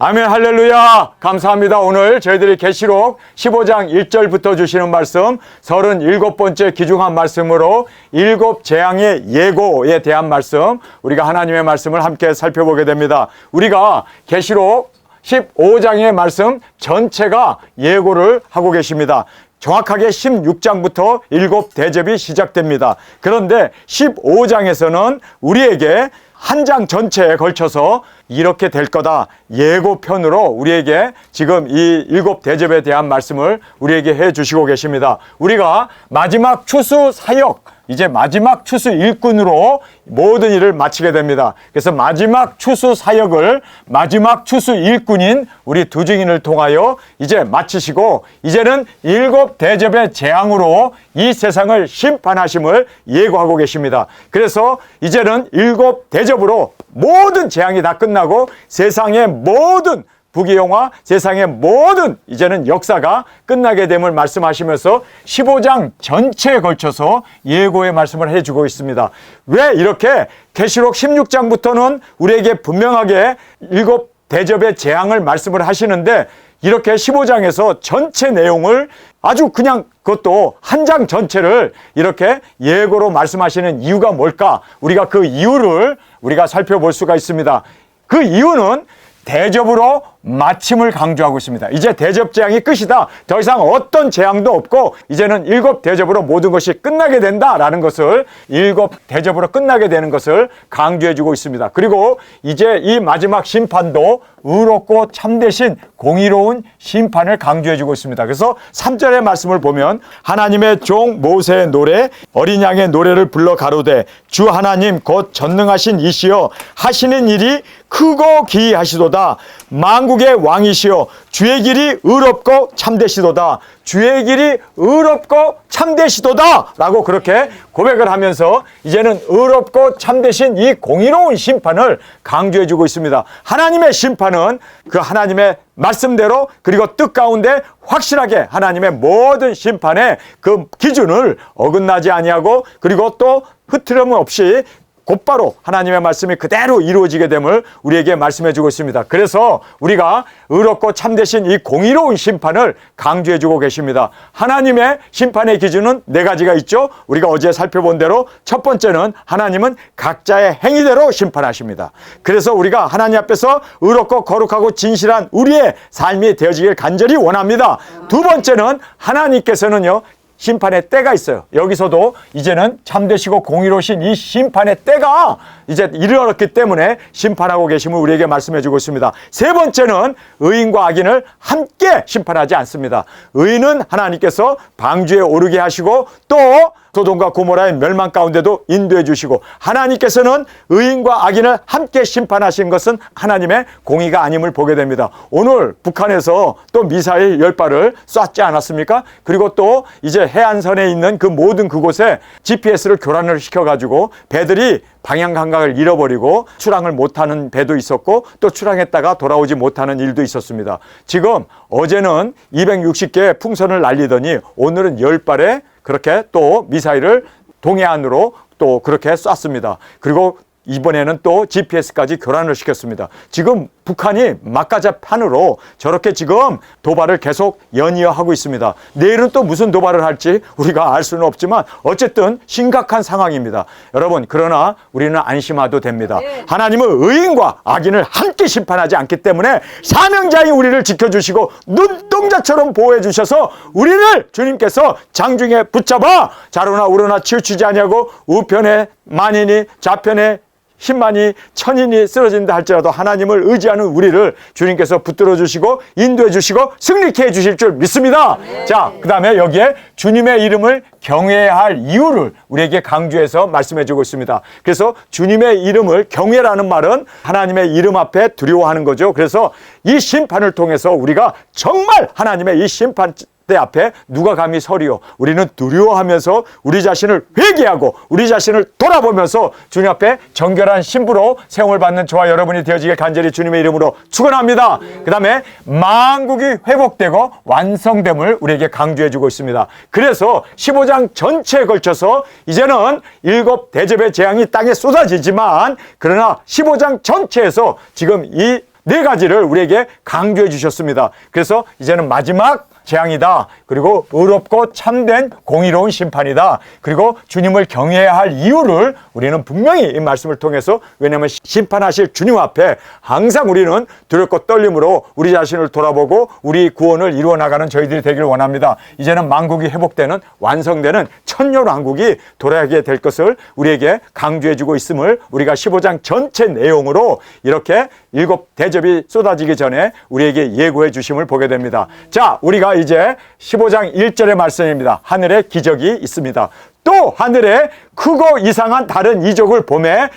아멘, 할렐루야. 감사합니다. 오늘 저희들이 계시록 15장 1절부터 주시는 말씀 37번째 귀중한 말씀으로 일곱 재앙의 예고에 대한 말씀, 우리가 하나님의 말씀을 함께 살펴보게 됩니다. 우리가 계시록 15장의 말씀 전체가 예고를 하고 계십니다. 정확하게 16장부터 일곱 대접이 시작됩니다. 그런데 15장에서는 우리에게 한 장 전체에 걸쳐서 이렇게 될 거다 예고편으로 우리에게 지금 이 일곱 대접에 대한 말씀을 우리에게 해 주시고 계십니다. 우리가 마지막 추수 사역, 이제 마지막 추수 일꾼으로 모든 일을 마치게 됩니다. 그래서 마지막 추수 사역을 마지막 추수 일꾼인 우리 두 증인을 통하여 이제 마치시고, 이제는 일곱 대접의 재앙으로 이 세상을 심판하심을 예고하고 계십니다. 그래서 이제는 일곱 대접으로 모든 재앙이 다 끝나고 세상의 모든 부귀영화, 세상의 모든 이제는 역사가 끝나게 됨을 말씀하시면서 15장 전체에 걸쳐서 예고의 말씀을 해주고 있습니다. 왜 이렇게 계시록 16장부터는 우리에게 분명하게 일곱 대접의 재앙을 말씀을 하시는데, 이렇게 15장에서 전체 내용을 아주 그냥 그것도 한 장 전체를 이렇게 예고로 말씀하시는 이유가 뭘까? 우리가 그 이유를 우리가 살펴볼 수가 있습니다. 그 이유는 대접으로 마침을 강조하고 있습니다. 이제 대접 재앙이 끝이다. 더 이상 어떤 재앙도 없고 이제는 일곱 대접으로 모든 것이 끝나게 된다라는 것을, 일곱 대접으로 끝나게 되는 것을 강조해 주고 있습니다. 그리고 이제 이 마지막 심판도 의롭고 참되신 공의로운 심판을 강조해 주고 있습니다. 그래서 3절의 말씀을 보면, 하나님의 종 모세의 노래, 어린 양의 노래를 불러 가로되 주 하나님 곧 전능하신 이시여 하시는 일이 크고 기이하시도다. 만국의 왕이시여 주의 길이 의롭고 참되시도다. 주의 길이 의롭고 참되시도다 라고 그렇게 고백을 하면서 이제는 의롭고 참되신 이 공의로운 심판을 강조해 주고 있습니다. 하나님의 심판은 그 하나님의 말씀대로, 그리고 뜻 가운데 확실하게 하나님의 모든 심판의 그 기준을 어긋나지 아니하고, 그리고 또 흐트럼 없이 곧바로 하나님의 말씀이 그대로 이루어지게 됨을 우리에게 말씀해 주고 있습니다. 그래서 우리가 의롭고 참되신 이 공의로운 심판을 강조해 주고 계십니다. 하나님의 심판의 기준은 네 가지가 있죠. 우리가 어제 살펴본 대로 첫 번째는 하나님은 각자의 행위대로 심판하십니다. 그래서 우리가 하나님 앞에서 의롭고 거룩하고 진실한 우리의 삶이 되어지길 간절히 원합니다. 두 번째는 하나님께서는요, 심판의 때가 있어요. 여기서도 이제는 참되시고 공의로우신 이 심판의 때가 이제 이르렀기 때문에 심판하고 계심을 우리에게 말씀해 주고 있습니다. 세 번째는 의인과 악인을 함께 심판하지 않습니다. 의인은 하나님께서 방주에 오르게 하시고 또 소돔과 고모라의 멸망 가운데도 인도해 주시고, 하나님께서는 의인과 악인을 함께 심판하신 것은 하나님의 공의가 아님을 보게 됩니다. 오늘 북한에서 또 미사일 10발을 쐈지 않았습니까? 그리고 또 이제 해안선에 있는 그 모든 그곳에 GPS를 교란을 시켜가지고 배들이 방향 감각을 잃어버리고 출항을 못하는 배도 있었고, 또 출항했다가 돌아오지 못하는 일도 있었습니다. 지금 어제는 260개의 풍선을 날리더니 오늘은 10발의 그렇게 또 미사일을 동해안으로 또 그렇게 쐈습니다. 그리고 이번에는 또 GPS까지 교란을 시켰습니다. 지금 북한이 막가자판으로 저렇게 지금 도발을 계속 연이어 하고 있습니다. 내일은 또 무슨 도발을 할지 우리가 알 수는 없지만 어쨌든 심각한 상황입니다. 여러분, 그러나 우리는 안심해도 됩니다. 하나님은 의인과 악인을 함께 심판하지 않기 때문에 사명자인 우리를 지켜주시고 눈동자처럼 보호해 주셔서 우리를 주님께서 장중에 붙잡아 좌로나 우로나 치우치지 아니하고 우편에 만인이 좌편에 10만이 1000인이 쓰러진다 할지라도 하나님을 의지하는 우리를 주님께서 붙들어 주시고 인도해 주시고 승리케 해 주실 줄 믿습니다. 자, 그 다음에 여기에 주님의 이름을 경외해야 할 이유를 우리에게 강조해서 말씀해 주고 있습니다. 그래서 주님의 이름을 경외라는 말은 하나님의 이름 앞에 두려워하는 거죠. 그래서 이 심판을 통해서 우리가 정말 하나님의 이 심판 때 앞에 누가 감히 서리요. 우리는 두려워하면서 우리 자신을 회개하고 우리 자신을 돌아보면서 주님 앞에 정결한 신부로 세움을 받는 저와 여러분이 되어지길 간절히 주님의 이름으로 축원합니다. 그 다음에 만국이 회복되고 완성됨을 우리에게 강조해 주고 있습니다. 그래서 15장 전체에 걸쳐서 이제는 일곱 대접의 재앙이 땅에 쏟아지지만, 그러나 15장 전체에서 지금 이 네 가지를 우리에게 강조해 주셨습니다. 그래서 이제는 마지막 재앙이다. 그리고 의롭고 참된 공의로운 심판이다. 그리고 주님을 경외해야 할 이유를 우리는 분명히 이 말씀을 통해서, 왜냐하면 심판하실 주님 앞에 항상 우리는 두렵고 떨림으로 우리 자신을 돌아보고 우리 구원을 이루어 나가는 저희들이 되기를 원합니다. 이제는 만국이 회복되는, 완성되는 천년왕국이 돌아가게 될 것을 우리에게 강조해 주고 있음을 우리가 15장 전체 내용으로 이렇게 7 대접이 쏟아지기 전에 우리에게 예고해 주심을 보게 됩니다. 자, 우리가 이제 15장 1절의 말씀입니다. 하늘에 기적이 있습니다. 또 하늘에 크고 이상한 다른 이적을 보매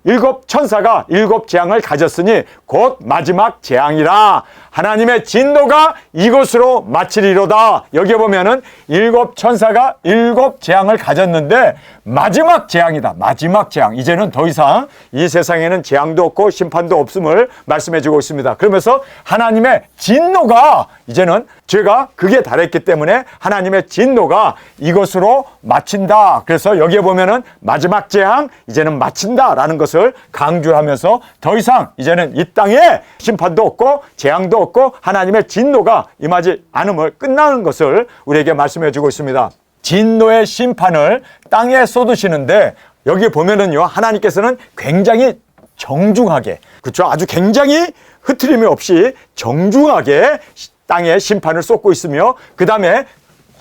7 천사가 7 재앙을 가졌으니 곧 마지막 재앙이라. 하나님의 진노가 이곳으로 마치리로다. 여기 보면은 7 천사가 7 재앙을 가졌는데 마지막 재앙이다. 마지막 재앙. 이제는 더 이상 이 세상에는 재앙도 없고 심판도 없음을 말씀해 주고 있습니다. 그러면서 하나님의 진노가, 이제는 죄가 극에 달했기 때문에 하나님의 진노가 이것으로 마친다. 그래서 여기에 보면은 마지막 재앙, 이제는 마친다라는 것을 강조하면서 더 이상 이제는 이 땅에 심판도 없고 재앙도 없고 하나님의 진노가 임하지 않음을, 끝나는 것을 우리에게 말씀해 주고 있습니다. 진노의 심판을 땅에 쏟으시는데 여기 보면은요, 하나님께서는 굉장히 정중하게, 그렇죠? 아주 굉장히 흐트림이 없이 정중하게 땅에 심판을 쏟고 있으며, 그 다음에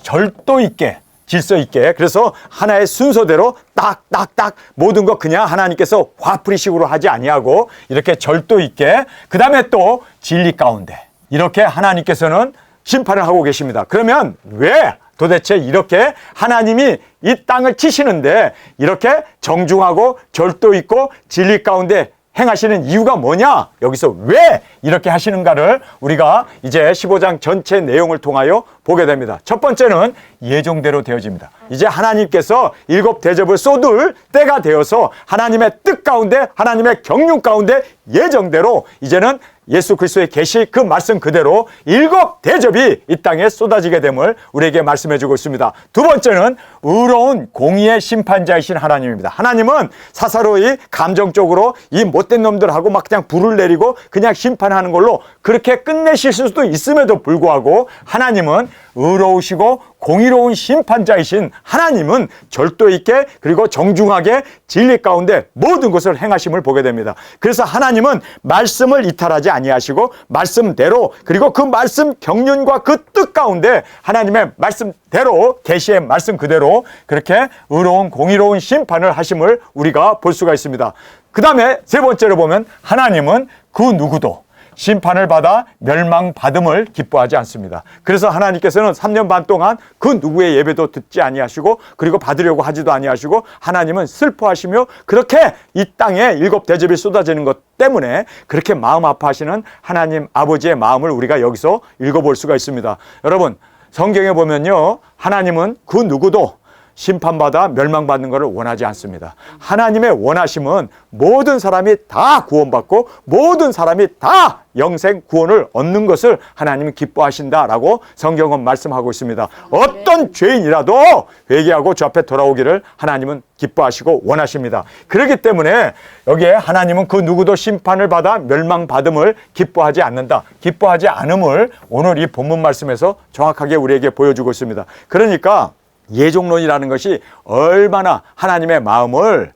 절도 있게, 질서 있게, 그래서 하나의 순서대로 딱딱딱 모든 것 그냥 하나님께서 화풀이식으로 하지 아니하고 이렇게 절도 있게, 그 다음에 또 진리 가운데 이렇게 하나님께서는 심판을 하고 계십니다. 그러면 왜 도대체 이렇게 하나님이 이 땅을 치시는데 이렇게 정중하고 절도 있고 진리 가운데 행하시는 이유가 뭐냐? 여기서 왜 이렇게 하시는가를 우리가 이제 15장 전체 내용을 통하여 보게 됩니다. 첫 번째는 예정대로 되어집니다. 이제 하나님께서 7 대접을 쏟을 때가 되어서 하나님의 뜻 가운데, 하나님의 경륜 가운데 예정대로 이제는 예수 그리스도의 계시 그 말씀 그대로 7 대접이 이 땅에 쏟아지게 됨을 우리에게 말씀해 주고 있습니다. 두 번째는 의로운 공의의 심판자이신 하나님입니다. 하나님은 사사로이 감정적으로 이 못된 놈들하고 막 그냥 불을 내리고 그냥 심판하는 걸로 그렇게 끝내실 수도 있음에도 불구하고 하나님은 의로우시고 공의로운 심판자이신 하나님은 절도 있게, 그리고 정중하게 진리 가운데 모든 것을 행하심을 보게 됩니다. 그래서 하나님은 말씀을 이탈하지 아니하시고 말씀대로, 그리고 그 말씀 경륜과 그 뜻 가운데 하나님의 말씀대로, 계시의 말씀 그대로 그렇게 의로운 공의로운 심판을 하심을 우리가 볼 수가 있습니다. 그 다음에 세 번째로 보면 하나님은 그 누구도 심판을 받아 멸망받음을 기뻐하지 않습니다. 그래서 하나님께서는 3년 반 동안 그 누구의 예배도 듣지 아니하시고, 그리고 받으려고 하지도 아니하시고, 하나님은 슬퍼하시며 그렇게 이 땅에 7 대접이 쏟아지는 것 때문에 그렇게 마음 아파하시는 하나님 아버지의 마음을 우리가 여기서 읽어볼 수가 있습니다. 여러분, 성경에 보면요, 하나님은 그 누구도 심판받아 멸망받는 것을 원하지 않습니다. 하나님의 원하심은 모든 사람이 다 구원받고 모든 사람이 다 영생 구원을 얻는 것을 하나님은 기뻐하신다라고 성경은 말씀하고 있습니다. 어떤 죄인이라도 회개하고 주 앞에 돌아오기를 하나님은 기뻐하시고 원하십니다. 그렇기 때문에 여기에 하나님은 그 누구도 심판을 받아 멸망받음을 기뻐하지 않는다, 기뻐하지 않음을 오늘 이 본문 말씀에서 정확하게 우리에게 보여주고 있습니다. 그러니까 예종론이라는 것이 얼마나 하나님의 마음을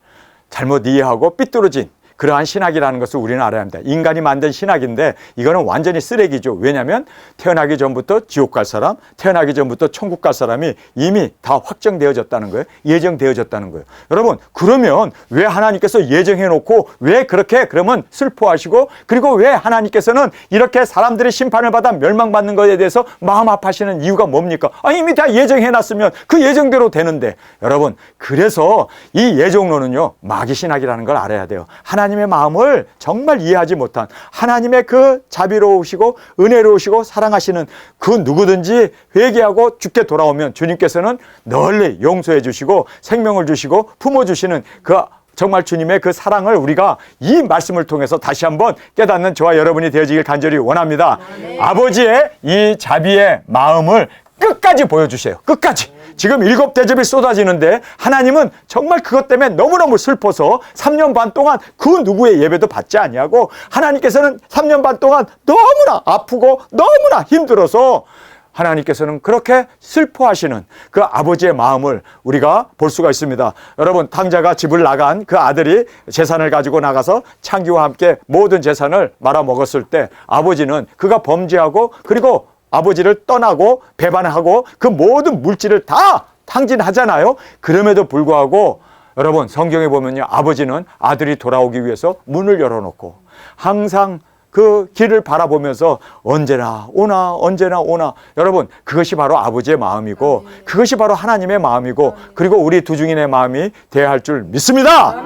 잘못 이해하고 삐뚤어진 그러한 신학이라는 것을 우리는 알아야 합니다. 인간이 만든 신학인데 이거는 완전히 쓰레기죠. 왜냐하면 태어나기 전부터 지옥 갈 사람, 태어나기 전부터 천국 갈 사람이 이미 다 확정되어졌다는 거예요. 예정되어졌다는 거예요. 여러분, 그러면 왜 하나님께서 예정해놓고 왜 그렇게 그러면 슬퍼하시고, 그리고 왜 하나님께서는 이렇게 사람들이 심판을 받아 멸망받는 것에 대해서 마음 아파하시는 이유가 뭡니까? 이미 다 예정해놨으면 그 예정대로 되는데. 여러분, 그래서 이 예정론은요, 마귀신학이라는 걸 알아야 돼요. 하나님의 마음을 정말 이해하지 못한, 하나님의 그 자비로우시고 은혜로우시고 사랑하시는 그 누구든지 회개하고 주께 돌아오면 주님께서는 널리 용서해 주시고 생명을 주시고 품어주시는 그 정말 주님의 그 사랑을 우리가 이 말씀을 통해서 다시 한번 깨닫는 저와 여러분이 되어지길 간절히 원합니다. 아버지의 이 자비의 마음을 끝까지 보여주세요. 끝까지. 지금 7 대접이 쏟아지는데 하나님은 정말 그것 때문에 너무너무 슬퍼서 3년 반 동안 그 누구의 예배도 받지 아니하고 하나님께서는 3년 반 동안 너무나 아프고 너무나 힘들어서 하나님께서는 그렇게 슬퍼하시는 그 아버지의 마음을 우리가 볼 수가 있습니다. 여러분, 탕자가 집을 나간 그 아들이 재산을 가지고 나가서 창기와 함께 모든 재산을 말아먹었을 때 아버지는 그가 범죄하고 그리고 아버지를 떠나고 배반하고 그 모든 물질을 다 탕진하잖아요. 그럼에도 불구하고 여러분, 성경에 보면요, 아버지는 아들이 돌아오기 위해서 문을 열어놓고 항상 그 길을 바라보면서 언제나 오나 언제나 오나. 여러분, 그것이 바로 아버지의 마음이고 그것이 바로 하나님의 마음이고 그리고 우리 두 증인의 마음이 돼야 할 줄 믿습니다.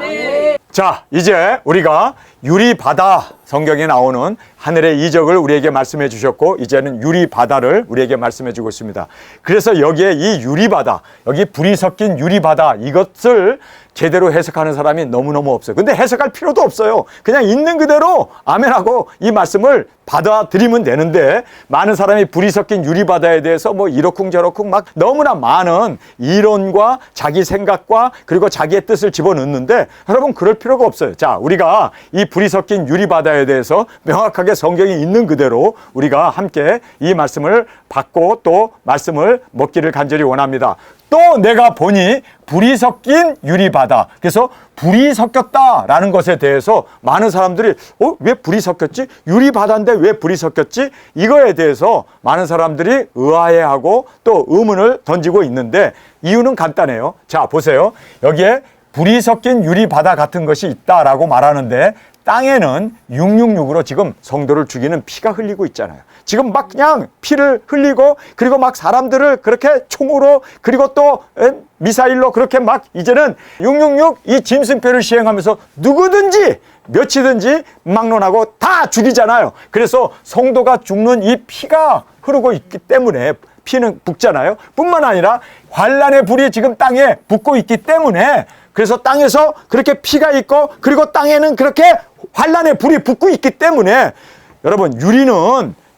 자, 이제 우리가 유리바다, 성경에 나오는 하늘의 이적을 우리에게 말씀해 주셨고 이제는 유리바다를 우리에게 말씀해 주고 있습니다. 그래서 여기에 이 유리바다, 여기 불이 섞인 유리바다, 이것을 제대로 해석하는 사람이 너무너무 없어요. 근데 해석할 필요도 없어요. 그냥 있는 그대로 아멘하고 이 말씀을 받아들이면 되는데 많은 사람이 불이 섞인 유리바다에 대해서 뭐 이러쿵저러쿵 막 너무나 많은 이론과 자기 생각과 그리고 자기의 뜻을 집어넣는데 여러분, 그럴 필요가 없어요. 자, 우리가 이 불이 섞인 유리바다에 대해서 명확하게 성경이 있는 그대로 우리가 함께 이 말씀을 받고 또 말씀을 먹기를 간절히 원합니다. 또 내가 보니 불이 섞인 유리바다. 그래서 불이 섞였다라는 것에 대해서 많은 사람들이 왜 불이 섞였지? 유리바다인데 왜 불이 섞였지? 이거에 대해서 많은 사람들이 의아해하고 또 의문을 던지고 있는데 이유는 간단해요. 자, 보세요. 여기에 불이 섞인 유리바다 같은 것이 있다라고 말하는데 땅에는 666으로 지금 성도를 죽이는 피가 흘리고 있잖아요. 지금 막 그냥 피를 흘리고 그리고 막 사람들을 그렇게 총으로 그리고 또 미사일로 그렇게 막 이제는 666 이 짐승표를 시행하면서 누구든지 몇이든지 막론하고 다 죽이잖아요. 그래서 성도가 죽는 이 피가 흐르고 있기 때문에 피는 붓잖아요. 뿐만 아니라 환란의 불이 지금 땅에 붙고 있기 때문에 그래서 땅에서 그렇게 피가 있고 그리고 땅에는 그렇게 환란의 불이 붙고 있기 때문에 여러분,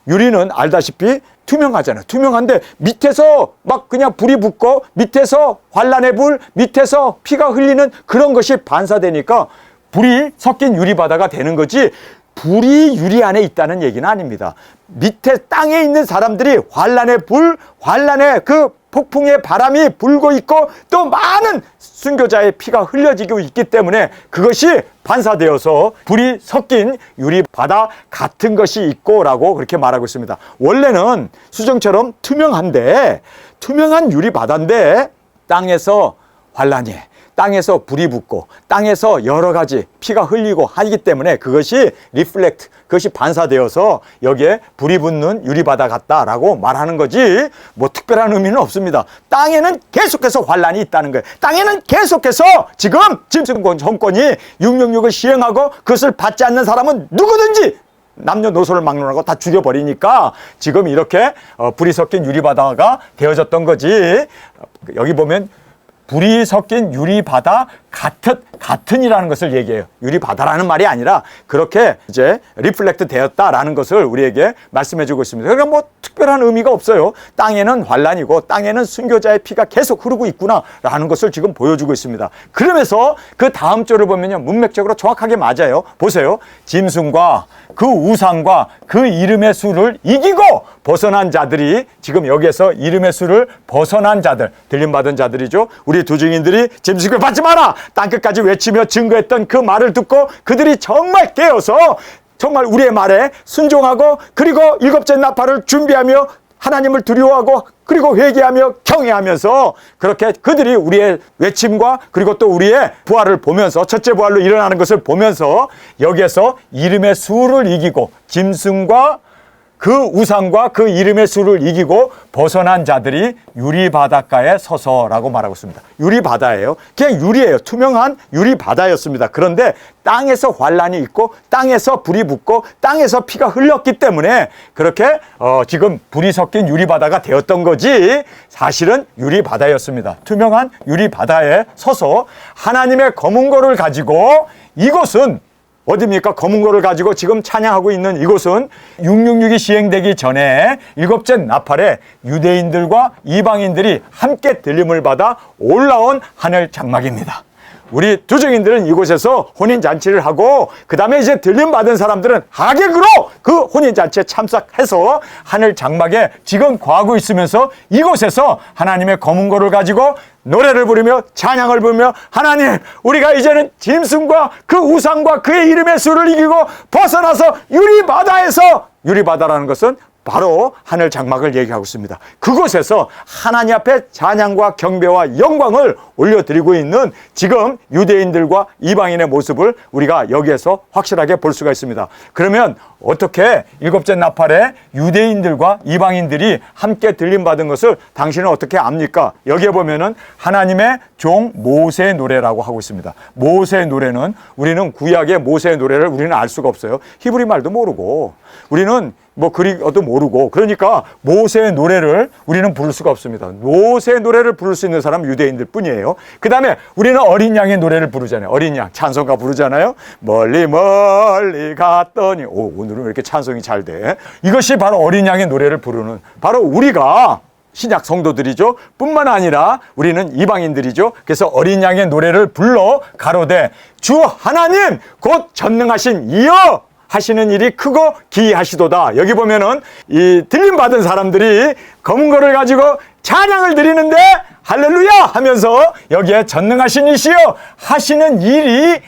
유리는 알다시피 투명하잖아요. 투명한데 밑에서 막 그냥 불이 붙고 밑에서 환란의 불, 밑에서 피가 흘리는 그런 것이 반사되니까 불이 섞인 유리바다가 되는 거지 불이 유리 안에 있다는 얘기는 아닙니다. 밑에 땅에 있는 사람들이 환란의 불, 환란의 그 폭풍의 바람이 불고 있고 또 많은 순교자의 피가 흘려지고 있기 때문에 그것이 반사되어서 불이 섞인 유리바다 같은 것이 있고 라고 그렇게 말하고 있습니다. 원래는 수정처럼 투명한데 투명한 유리바다인데 땅에서 환란이, 땅에서 불이 붙고 땅에서 여러 가지 피가 흘리고 하기 때문에 그것이 리플렉트, 그것이 반사되어서 여기에 불이 붙는 유리바다 같다라고 말하는 거지 뭐 특별한 의미는 없습니다. 땅에는 계속해서 환란이 있다는 거예요. 땅에는 계속해서 지금 짐승 정권이 666을 시행하고 그것을 받지 않는 사람은 누구든지 남녀노소를 막론하고 다 죽여버리니까 지금 이렇게 불이 섞인 유리바다가 되어졌던 거지. 여기 보면 불이 섞인 유리바다 같은이라는 것을 얘기해요. 유리바다라는 말이 아니라 그렇게 이제 리플렉트 되었다라는 것을 우리에게 말씀해 주고 있습니다. 그러니까 뭐 특별한 의미가 없어요. 땅에는 환란이고 땅에는 순교자의 피가 계속 흐르고 있구나라는 것을 지금 보여주고 있습니다. 그러면서 그 다음 절을 보면요, 문맥적으로 정확하게 맞아요. 보세요. 짐승과 그 우상과 그 이름의 수를 이기고 벗어난 자들이 지금 여기에서 이름의 수를 벗어난 자들, 들림받은 자들이죠. 우리 두 증인들이 짐승을 받지 마라! 땅끝까지 외치며 증거했던 그 말을 듣고 그들이 정말 깨어서 정말 우리의 말에 순종하고 그리고 7째 나팔을 준비하며 하나님을 두려워하고 그리고 회개하며 경외하면서 그렇게 그들이 우리의 외침과 그리고 또 우리의 부활을 보면서 첫째 부활로 일어나는 것을 보면서 여기에서 이름의 수를 이기고 짐승과 그 우상과 그 이름의 수를 이기고 벗어난 자들이 유리바닷가에 서서라고 말하고 있습니다. 유리바다예요. 그냥 유리예요. 투명한 유리바다였습니다. 그런데 땅에서 환란이 있고 땅에서 불이 붙고 땅에서 피가 흘렀기 때문에 그렇게 지금 불이 섞인 유리바다가 되었던 거지 사실은 유리바다였습니다. 투명한 유리바다에 서서 하나님의 검은 고를 가지고 이곳은 어디입니까? 검은 고를 가지고 지금 찬양하고 있는 이곳은 666이 시행되기 전에 일곱째 나팔에 유대인들과 이방인들이 함께 들림을 받아 올라온 하늘 장막입니다. 우리 두증인들은 이곳에서 혼인잔치를 하고 그 다음에 이제 들림받은 사람들은 하객으로 그 혼인잔치에 참석해서 하늘 장막에 지금 거하고 있으면서 이곳에서 하나님의 검은 고를 가지고 노래를 부르며 찬양을 부르며 하나님, 우리가 이제는 짐승과 그 우상과 그의 이름의 수를 이기고 벗어나서 유리바다에서, 유리바다라는 것은 바로 하늘 장막을 얘기하고 있습니다. 그곳에서 하나님 앞에 찬양과 경배와 영광을 올려드리고 있는 지금 유대인들과 이방인의 모습을 우리가 여기에서 확실하게 볼 수가 있습니다. 그러면 어떻게 일곱째 나팔에 유대인들과 이방인들이 함께 들림받은 것을 당신은 어떻게 압니까? 여기에 보면은 하나님의 종 모세의 노래라고 하고 있습니다. 모세의 노래는, 우리는 구약의 모세의 노래를 우리는 알 수가 없어요. 히브리 말도 모르고 우리는 뭐 그리어도 모르고, 그러니까 모세의 노래를 우리는 부를 수가 없습니다. 모세의 노래를 부를 수 있는 사람은 유대인들 뿐이에요. 그 다음에 우리는 어린 양의 노래를 부르잖아요. 어린 양 찬송가 부르잖아요. 멀리 멀리 갔더니, 오늘은 왜 이렇게 찬송이 잘 돼? 이것이 바로 어린 양의 노래를 부르는, 바로 우리가 신약 성도들이죠. 뿐만 아니라 우리는 이방인들이죠. 그래서 어린 양의 노래를 불러 가로되 주 하나님 곧 전능하신 이여 하시는 일이 크고 기이하시도다. 여기 보면은 이 들림 받은 사람들이 검은 고를 가지고 찬양을 드리는데 할렐루야 하면서 여기에 전능하신 이시여 하시는 일이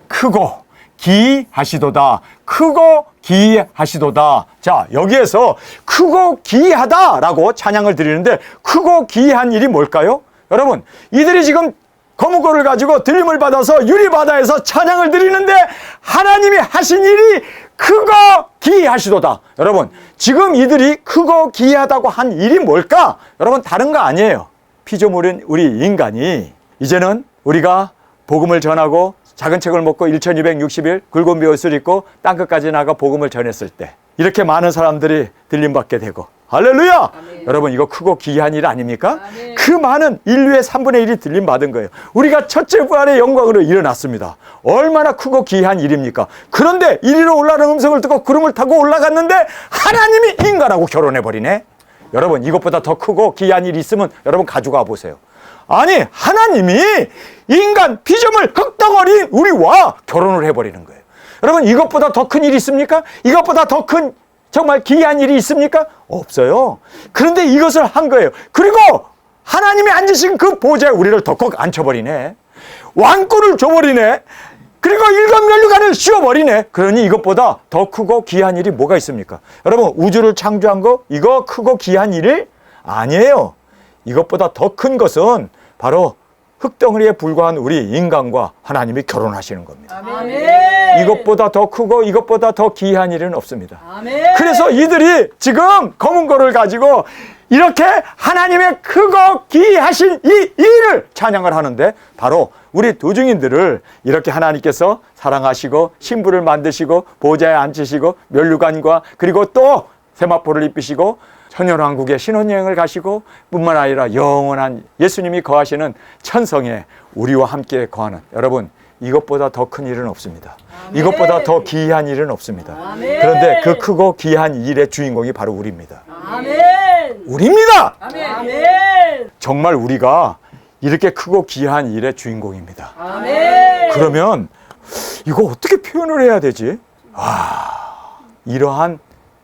크고 기이하시도다. 크고 기이하시도다. 자, 여기에서 크고 기이하다라고 찬양을 드리는데 크고 기이한 일이 뭘까요? 여러분, 이들이 지금 검은 고를 가지고 들림을 받아서 유리바다에서 찬양을 드리는데 하나님이 하신 일이 크고 기이하시도다. 여러분, 지금 이들이 크고 기이하다고 한 일이 뭘까? 여러분, 다른 거 아니에요. 피조물인 우리 인간이 이제는 우리가 복음을 전하고 작은 책을 먹고 1260일 굵은 벼옷을 입고 땅끝까지 나가 복음을 전했을 때 이렇게 많은 사람들이 들림받게 되고, 할렐루야! 아멘. 여러분, 이거 크고 기이한 일 아닙니까? 아멘. 그 많은 인류의 3분의 1이 들림받은 거예요. 우리가 첫째 부활의 영광으로 일어났습니다. 얼마나 크고 기이한 일입니까? 그런데 이리로 올라가는 음성을 듣고 구름을 타고 올라갔는데 하나님이 인간하고 결혼해버리네. 여러분, 이것보다 더 크고 기이한 일이 있으면 여러분 가져가 보세요. 아니, 하나님이 인간 피조물 흙덩어리 우리와 결혼을 해버리는 거예요. 여러분, 이것보다 더 큰 일이 있습니까? 이것보다 더 큰 정말 기이한 일이 있습니까? 없어요. 그런데 이것을 한 거예요. 그리고 하나님이 앉으신 그 보좌에 우리를 덕컥 앉혀버리네. 왕권을 줘버리네. 그리고 일곱면류관을 씌워버리네. 그러니 이것보다 더 크고 기이한 일이 뭐가 있습니까? 여러분, 우주를 창조한 거 이거 크고 기이한 일이 아니에요. 이것보다 더 큰 것은 바로 흙덩어리에 불과한 우리 인간과 하나님이 결혼하시는 겁니다. 아멘. 이것보다 더 크고 이것보다 더 기이한 일은 없습니다. 아멘. 그래서 이들이 지금 검은 고를 가지고 이렇게 하나님의 크고 기이하신 이 일을 찬양을 하는데, 바로 우리 도중인들을 이렇게 하나님께서 사랑하시고 신부를 만드시고 보좌에 앉히시고 면류관과 그리고 또 세마포를 입히시고 천연왕국에 신혼여행을 가시고 뿐만 아니라 영원한 예수님이 거하시는 천성에 우리와 함께 거하는, 여러분, 이것보다 더 큰 일은 없습니다. 아멘. 이것보다 더 기이한 일은 없습니다. 아멘. 그런데 그 크고 기이한 일의 주인공이 바로 우리입니다. 아멘. 우리입니다. 아멘. 정말 우리가 이렇게 크고 기이한 일의 주인공입니다. 아멘. 그러면 이거 어떻게 표현을 해야 되지? 이러한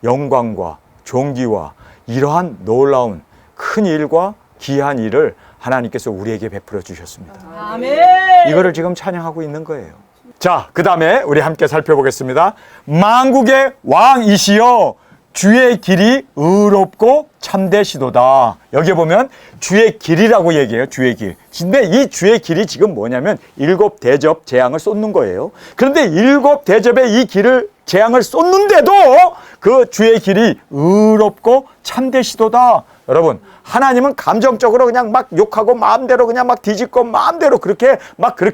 영광과 존귀와 이러한 놀라운 큰 일과 귀한 일을 하나님께서 우리에게 베풀어 주셨습니다. 아멘. 이거를 지금 찬양하고 있는 거예요. 자, 그 다음에 우리 함께 살펴보겠습니다. 만국의 왕이시여 주의 길이 의롭고 참되시도다. 여기에 보면 주의 길이라고 얘기해요. 주의 길. 근데 이 주의 길이 지금 뭐냐면 일곱 대접 재앙을 쏟는 거예요. 그런데 일곱 대접의 이 길을 재앙을 쏟는데도 그 주의 길이 의롭고 참되시도다. 여러분, 하나님은 감정적으로 그냥 막 욕하고 마음대로 그냥 막 뒤집고 마음대로 그렇게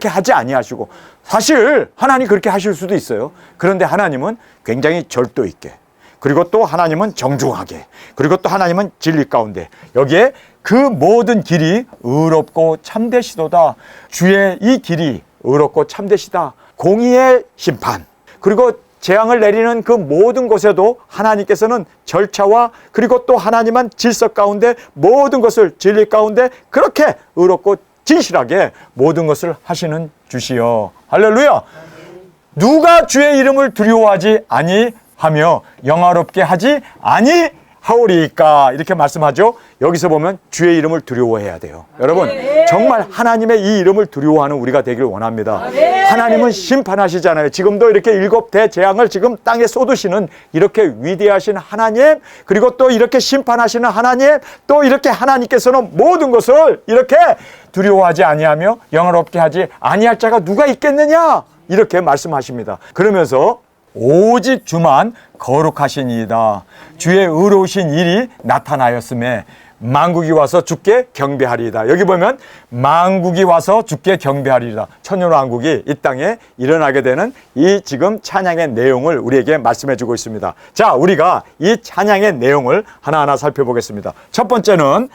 하지 아니하시고, 사실 하나님 그렇게 하실 수도 있어요. 그런데 하나님은 굉장히 절도 있게, 그리고 또 하나님은 정중하게, 그리고 또 하나님은 진리 가운데, 여기에 그 모든 길이 의롭고 참되시도다. 주의 이 길이 의롭고 참되시다. 공의의 심판, 그리고 재앙을 내리는 그 모든 곳에도 하나님께서는 절차와 그리고 또 하나님한 질서 가운데 모든 것을 진리 가운데 그렇게 의롭고 진실하게 모든 것을 하시는 주시여. 할렐루야. 누가 주의 이름을 두려워하지 아니하며 영화롭게 하지 아니하오리까, 이렇게 말씀하죠. 여기서 보면 주의 이름을 두려워해야 돼요. 여러분, 정말 하나님의 이 이름을 두려워하는 우리가 되길 원합니다. 하나님은 심판하시잖아요. 지금도 이렇게 7대 재앙을 지금 땅에 쏟으시는 이렇게 위대하신 하나님, 그리고 또 이렇게 심판하시는 하나님, 또 이렇게 하나님께서는 모든 것을 이렇게 두려워하지 아니하며 영화롭게 하지 아니할 자가 누가 있겠느냐, 이렇게 말씀하십니다. 그러면서 오직 주만 거룩하시니이다. 주의 의로우신 일이 나타나였음에 만국이 와서 주께 경배하리이다. 여기 보면 만국이 와서 주께 경배하리이다. 천년왕국이 이 땅에 일어나게 되는 이 지금 찬양의 내용을 우리에게 말씀해 주고 있습니다. 자, 우리가 이 찬양의 내용을 하나하나 살펴보겠습니다. 첫 번째는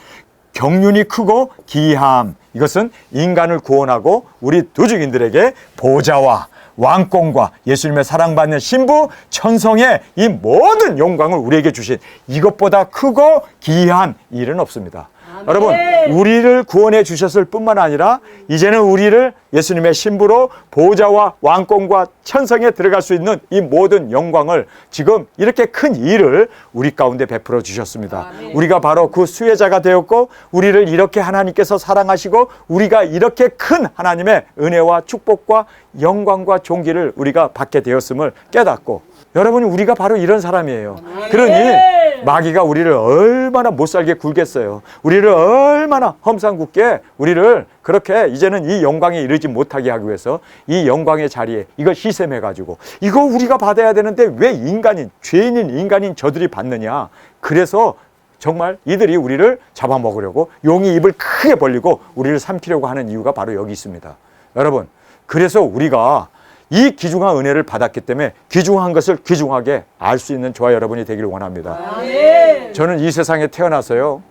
경륜이 크고 기이함. 이것은 인간을 구원하고 우리 두중인들에게 보좌와 왕권과 예수님의 사랑받는 신부 천성의 이 모든 영광을 우리에게 주신 이것보다 크고 기이한 일은 없습니다. 아멘. 여러분, 우리를 구원해 주셨을 뿐만 아니라 이제는 우리를 예수님의 신부로 보좌와 왕권과 천성에 들어갈 수 있는 이 모든 영광을 지금 이렇게 큰 일을 우리 가운데 베풀어 주셨습니다. 아멘. 우리가 바로 그 수혜자가 되었고 우리를 이렇게 하나님께서 사랑하시고 우리가 이렇게 큰 하나님의 은혜와 축복과 영광과 존귀를 우리가 받게 되었음을 깨닫고, 여러분, 우리가 바로 이런 사람이에요. 그러니 마귀가 우리를 얼마나 못살게 굴겠어요. 우리를 얼마나 험상궂게 우리를 그렇게 이제는 이 영광에 이르지 못하게 하기 위해서 이 영광의 자리에 이걸 희생해가지고 이거 우리가 받아야 되는데 왜 인간인, 죄인인 인간인 저들이 받느냐. 그래서 정말 이들이 우리를 잡아먹으려고 용이 입을 크게 벌리고 우리를 삼키려고 하는 이유가 바로 여기 있습니다. 여러분, 그래서 우리가 이 귀중한 은혜를 받았기 때문에 귀중한 것을 귀중하게 알 수 있는 저와 여러분이 되기를 원합니다. 아멘. 저는 이 세상에 태어나서요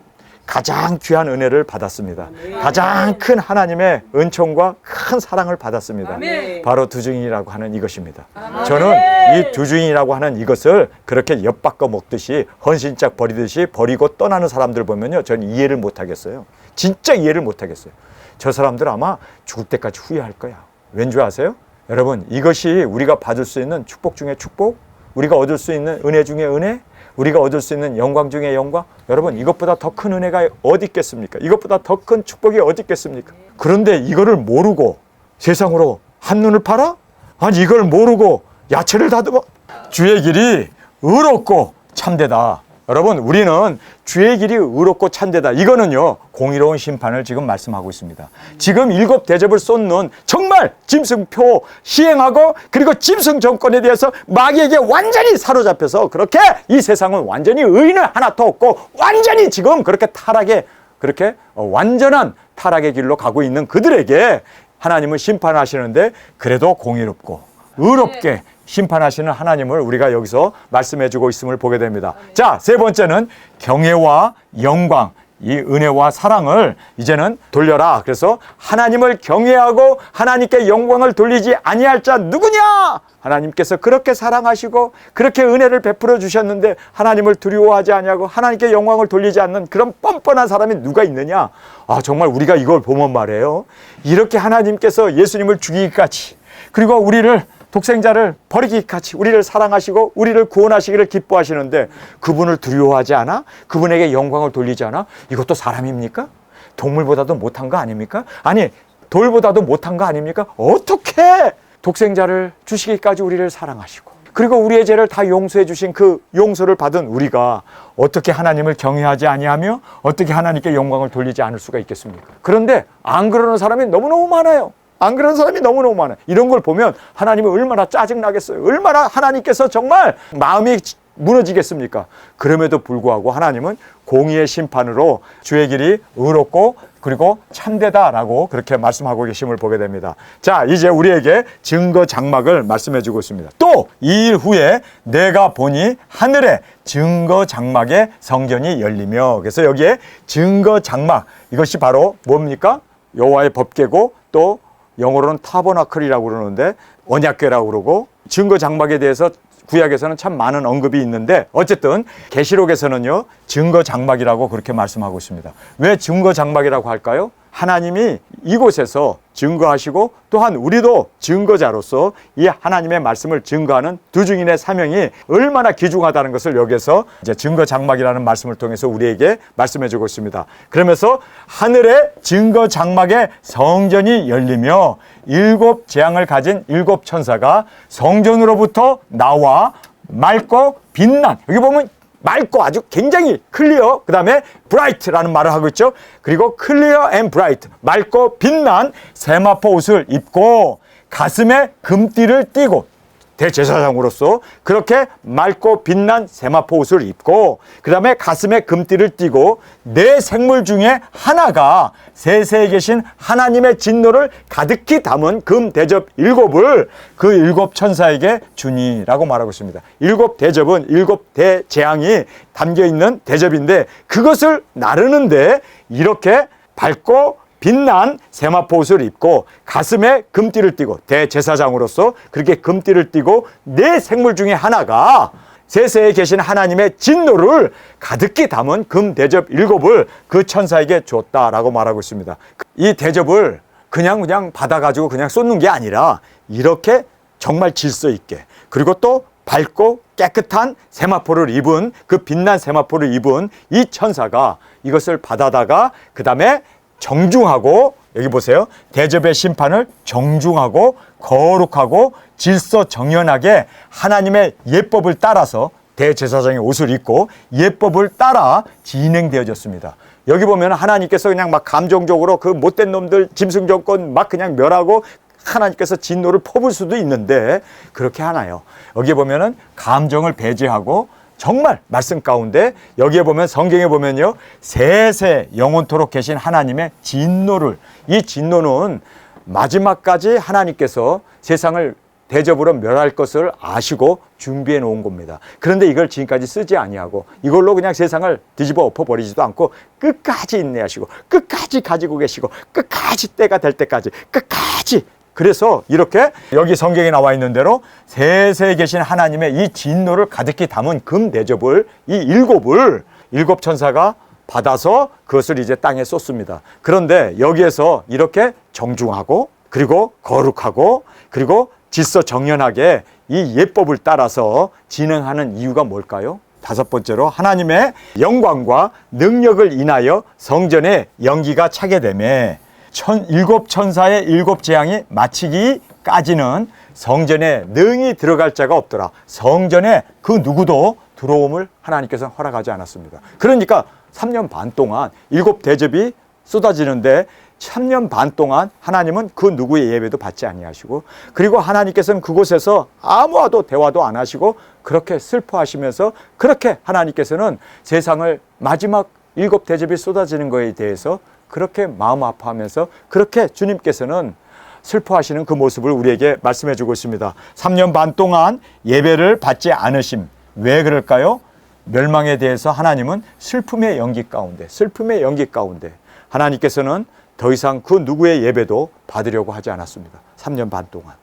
가장 귀한 은혜를 받았습니다. 아멘. 가장 큰 하나님의 은총과 큰 사랑을 받았습니다. 아멘. 바로 두중인이라고 하는 이것입니다. 아멘. 저는 이 두중인이라고 하는 이것을 그렇게 엿바꿔 먹듯이 헌신짝 버리듯이 버리고 떠나는 사람들 보면요, 저는 이해를 못하겠어요. 진짜 이해를 못하겠어요. 저 사람들 아마 죽을 때까지 후회할 거야. 왠 줄 아세요? 여러분, 이것이 우리가 받을 수 있는 축복 중에 축복, 우리가 얻을 수 있는 은혜 중에 은혜, 우리가 얻을 수 있는 영광 중에 영광. 여러분, 이것보다 더 큰 은혜가 어디 있겠습니까? 이것보다 더 큰 축복이 어디 있겠습니까? 그런데 이거를 모르고 세상으로 한눈을 팔아? 아니, 이걸 모르고 야채를 다듬어? 주의 길이 의롭고 참되다. 여러분, 우리는 주의 길이 의롭고 참되다. 이거는요, 공의로운 심판을 지금 말씀하고 있습니다. 지금 7 대접을 쏟는 정말 짐승표 시행하고 그리고 짐승 정권에 대해서 마귀에게 완전히 사로잡혀서 그렇게 이 세상은 완전히 의인은 하나도 없고 완전히 지금 그렇게 타락의 그렇게 완전한 타락의 길로 가고 있는 그들에게 하나님은 심판하시는데 그래도 공의롭고 의롭게 심판하시는 하나님을 우리가 여기서 말씀해주고 있음을 보게 됩니다. 자, 세 번째는 경애와 영광, 이 은혜와 사랑을 이제는 돌려라. 그래서 하나님을 경외하고 하나님께 영광을 돌리지 아니할 자 누구냐? 하나님께서 그렇게 사랑하시고 그렇게 은혜를 베풀어 주셨는데 하나님을 두려워하지 아니하고 하나님께 영광을 돌리지 않는 그런 뻔뻔한 사람이 누가 있느냐? 아, 정말 우리가 이걸 보면 말이에요, 이렇게 하나님께서 예수님을 죽이기까지 그리고 우리를 독생자를 버리기까지 우리를 사랑하시고 우리를 구원하시기를 기뻐하시는데 그분을 두려워하지 않아? 그분에게 영광을 돌리지 않아? 이것도 사람입니까? 동물보다도 못한 거 아닙니까? 아니, 돌보다도 못한 거 아닙니까? 어떻게 독생자를 주시기까지 우리를 사랑하시고 그리고 우리의 죄를 다 용서해 주신 그 용서를 받은 우리가 어떻게 하나님을 경외하지 아니하며 어떻게 하나님께 영광을 돌리지 않을 수가 있겠습니까? 그런데 안 그러는 사람이 너무너무 많아요. 안 그런 사람이 너무너무 많아요. 이런 걸 보면 하나님이 얼마나 짜증나겠어요. 얼마나 하나님께서 정말 마음이 무너지겠습니까? 그럼에도 불구하고 하나님은 공의의 심판으로 주의 길이 의롭고 그리고 참되다라고 그렇게 말씀하고 계심을 보게 됩니다. 자, 이제 우리에게 증거 장막을 말씀해 주고 있습니다. 또 2일 후에 내가 보니 하늘에 증거 장막의 성전이 열리며, 그래서 여기에 증거 장막, 이것이 바로 뭡니까? 여호와의 법궤고 또 영어로는 타버나클이라고 그러는데 언약궤라고 그러고, 증거 장막에 대해서 구약에서는 참 많은 언급이 있는데 어쨌든 계시록에서는요 증거 장막이라고 그렇게 말씀하고 있습니다. 왜 증거 장막이라고 할까요? 하나님이 이곳에서 증거하시고 또한 우리도 증거자로서 이 하나님의 말씀을 증거하는 두 증인의 사명이 얼마나 귀중하다는 것을 여기서 이제 증거 장막이라는 말씀을 통해서 우리에게 말씀해 주고 있습니다. 그러면서 하늘의 증거 장막에 성전이 열리며 7 재앙을 가진 7 천사가 성전으로부터 나와 맑고 빛난, 여기 보면 맑고 아주 굉장히 클리어, 그 다음에 브라이트라는 말을 하고 있죠. 그리고 클리어 앤 브라이트, 맑고 빛난 세마포 옷을 입고 가슴에 금띠를 띠고, 대제사장으로서 그렇게 맑고 빛난 세마포 옷을 입고 그 다음에 가슴에 금띠를 띠고 네 생물 중에 하나가 세세에 계신 하나님의 진노를 가득히 담은 금 대접 7을 그 7 천사에게 주니라고 말하고 있습니다. 7 대접은 7 대재앙이 담겨있는 대접인데 그것을 나르는데 이렇게 밝고 빛난 세마포 옷을 입고 가슴에 금띠를 띠고, 대제사장으로서 그렇게 금띠를 띠고 네 생물 중에 하나가 세세에 계신 하나님의 진노를 가득히 담은 금 대접 7을 그 천사에게 줬다라고 말하고 있습니다. 이 대접을 그냥 받아가지고 그냥 쏟는 게 아니라 이렇게 정말 질서 있게, 그리고 또 밝고 깨끗한 세마포를 입은, 그 빛난 세마포를 입은 이 천사가 이것을 받아다가 그 다음에 정중하고, 여기 보세요, 대접의 심판을 정중하고 거룩하고 질서정연하게 하나님의 예법을 따라서 대제사장의 옷을 입고 예법을 따라 진행되어졌습니다. 여기 보면 하나님께서 그냥 막 감정적으로 그 못된 놈들 짐승 정권 막 그냥 멸하고 하나님께서 진노를 퍼부을 수도 있는데 그렇게 하나요? 여기 보면은 감정을 배제하고 정말 말씀 가운데, 여기에 보면 성경에 보면요 세세 영원토록 계신 하나님의 진노를, 이 진노는 마지막까지 하나님께서 세상을 대접으로 멸할 것을 아시고 준비해 놓은 겁니다. 그런데 이걸 지금까지 쓰지 아니하고 이걸로 그냥 세상을 뒤집어 엎어버리지도 않고 끝까지 인내하시고 끝까지 가지고 계시고 끝까지 때가 될 때까지 끝까지, 그래서 이렇게 여기 성경에 나와 있는 대로 세세에 계신 하나님의 이 진노를 가득히 담은 금 대접을, 이 7을 7 천사가 받아서 그것을 이제 땅에 쏟습니다. 그런데 여기에서 이렇게 정중하고 그리고 거룩하고 그리고 질서정연하게 이 예법을 따라서 진행하는 이유가 뭘까요? 5번째로 하나님의 영광과 능력을 인하여 성전에 연기가 차게 되매 7 천사의 7 재앙이 마치기까지는 성전에 능히 들어갈 자가 없더라. 성전에 그 누구도 들어옴을 하나님께서 허락하지 않았습니다. 그러니까 3년 반 동안 7 대접이 쏟아지는데 3년 반 동안 하나님은 그 누구의 예배도 받지 아니하시고, 그리고 하나님께서는 그곳에서 아무와도 대화도 안 하시고 그렇게 슬퍼하시면서 그렇게 하나님께서는 세상을 마지막 7 대접이 쏟아지는 것에 대해서 그렇게 마음 아파하면서 그렇게 주님께서는 슬퍼하시는 그 모습을 우리에게 말씀해 주고 있습니다. 3년 반 동안 예배를 받지 않으심. 왜 그럴까요? 멸망에 대해서 하나님은 슬픔의 연기 가운데 하나님께서는 더 이상 그 누구의 예배도 받으려고 하지 않았습니다. 3년 반 동안.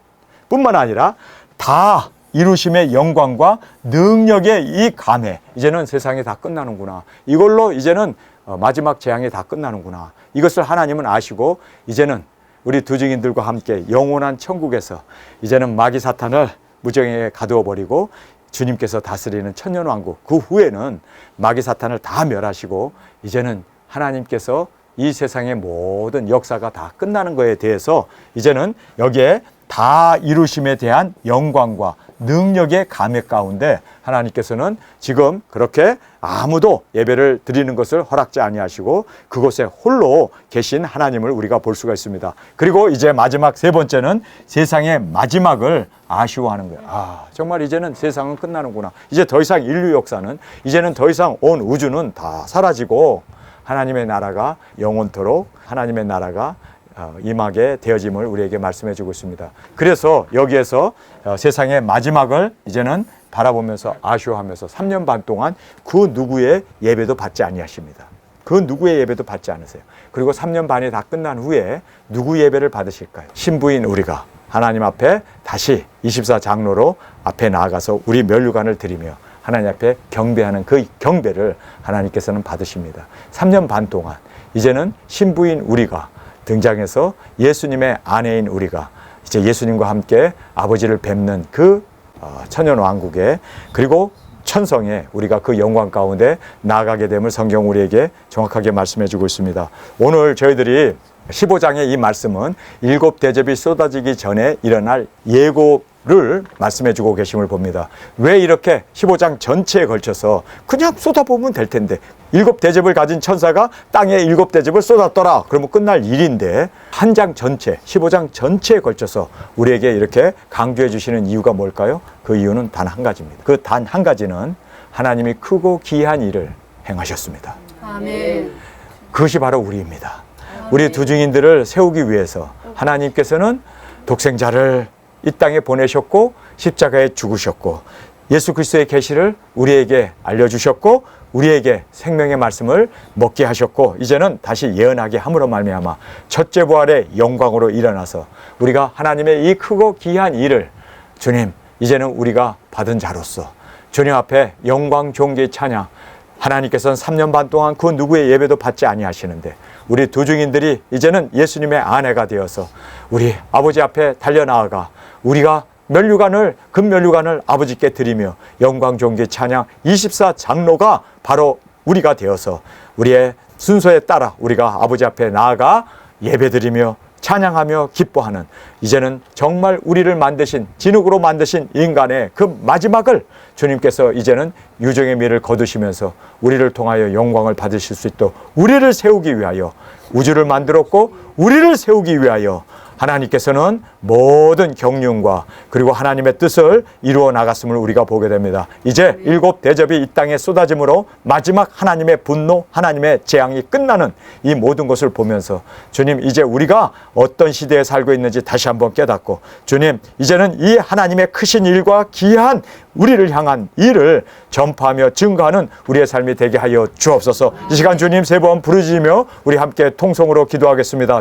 뿐만 아니라 다 이루심의 영광과 능력의 이 감회, 이제는 세상이 다 끝나는구나. 이걸로 이제는 마지막 재앙이 다 끝나는구나. 이것을 하나님은 아시고 이제는 우리 두 증인들과 함께 영원한 천국에서 이제는 마귀 사탄을 무정에 가두어 버리고 주님께서 다스리는 천년왕국, 그 후에는 마귀 사탄을 다 멸하시고 이제는 하나님께서 이 세상의 모든 역사가 다 끝나는 것에 대해서 이제는 여기에 다 이루심에 대한 영광과 능력의 감회 가운데 하나님께서는 지금 그렇게 아무도 예배를 드리는 것을 허락지 아니하시고 그곳에 홀로 계신 하나님을 우리가 볼 수가 있습니다. 그리고 이제 마지막 3번째는 세상의 마지막을 아쉬워하는 거예요. 정말 이제는 세상은 끝나는구나. 이제 더 이상 인류 역사는, 이제는 더 이상 온 우주는 다 사라지고 하나님의 나라가 영원토록 하나님의 나라가 임하게 되어짐을 우리에게 말씀해 주고 있습니다. 그래서 여기에서 세상의 마지막을 이제는 바라보면서 아쉬워하면서 3년 반 동안 그 누구의 예배도 받지 아니하십니다. 그 누구의 예배도 받지 않으세요. 그리고 3년 반이 다 끝난 후에 누구 예배를 받으실까요? 신부인 우리가 하나님 앞에 다시 24장로로 앞에 나아가서 우리 면류관을 드리며 하나님 앞에 경배하는 그 경배를 하나님께서는 받으십니다. 3년 반 동안 이제는 신부인 우리가 등장해서 예수님의 아내인 우리가 이제 예수님과 함께 아버지를 뵙는 그 천연왕국에, 그리고 천성에 우리가 그 영광 가운데 나아가게 됨을 성경 우리에게 정확하게 말씀해 주고 있습니다. 오늘 저희들이 15장의 이 말씀은 일곱 대접이 쏟아지기 전에 일어날 예고를 말씀해 주고 계심을 봅니다. 왜 이렇게 15장 전체에 걸쳐서 그냥 쏟아보면 될 텐데, 일곱 대접을 가진 천사가 땅에 일곱 대접을 쏟았더라 그러면 끝날 일인데, 한 장 전체 15장 전체에 걸쳐서 우리에게 이렇게 강조해 주시는 이유가 뭘까요? 그 이유는 단 한 가지입니다. 그 단 한 가지는 하나님이 크고 귀한 일을 행하셨습니다. 아멘. 그것이 바로 우리입니다. 우리 두 증인들을 세우기 위해서 하나님께서는 독생자를 이 땅에 보내셨고 십자가에 죽으셨고 예수 그리스도의 계시를 우리에게 알려주셨고 우리에게 생명의 말씀을 먹게 하셨고, 이제는 다시 예언하게 함으로 말미암아 첫째 부활의 영광으로 일어나서 우리가 하나님의 이 크고 귀한 일을, 주님 이제는 우리가 받은 자로서 주님 앞에 영광 존귀 찬양, 하나님께서는 3년 반 동안 그 누구의 예배도 받지 아니하시는데 우리 두 증인들이 이제는 예수님의 아내가 되어서 우리 아버지 앞에 달려나아가 우리가 금면류관을 아버지께 드리며 영광 존귀 찬양 24장로가 바로 우리가 되어서 우리의 순서에 따라 우리가 아버지 앞에 나아가 예배드리며 찬양하며 기뻐하는, 이제는 정말 우리를 만드신, 진흙으로 만드신 인간의 그 마지막을 주님께서 이제는 유정의 미를 거두시면서 우리를 통하여 영광을 받으실 수 있도록 우리를 세우기 위하여 우주를 만들었고 우리를 세우기 위하여 하나님께서는 모든 경륜과 그리고 하나님의 뜻을 이루어 나갔음을 우리가 보게 됩니다. 이제 일곱 대접이 이 땅에 쏟아짐으로 마지막 하나님의 분노, 하나님의 재앙이 끝나는 이 모든 것을 보면서 주님 이제 우리가 어떤 시대에 살고 있는지 다시 한번 깨닫고, 주님 이제는 이 하나님의 크신 일과 귀한 우리를 향한 일을 전파하며 증거하는 우리의 삶이 되게 하여 주옵소서. 이 시간 주님 세 번 부르짖으며 우리 함께 통성으로 기도하겠습니다.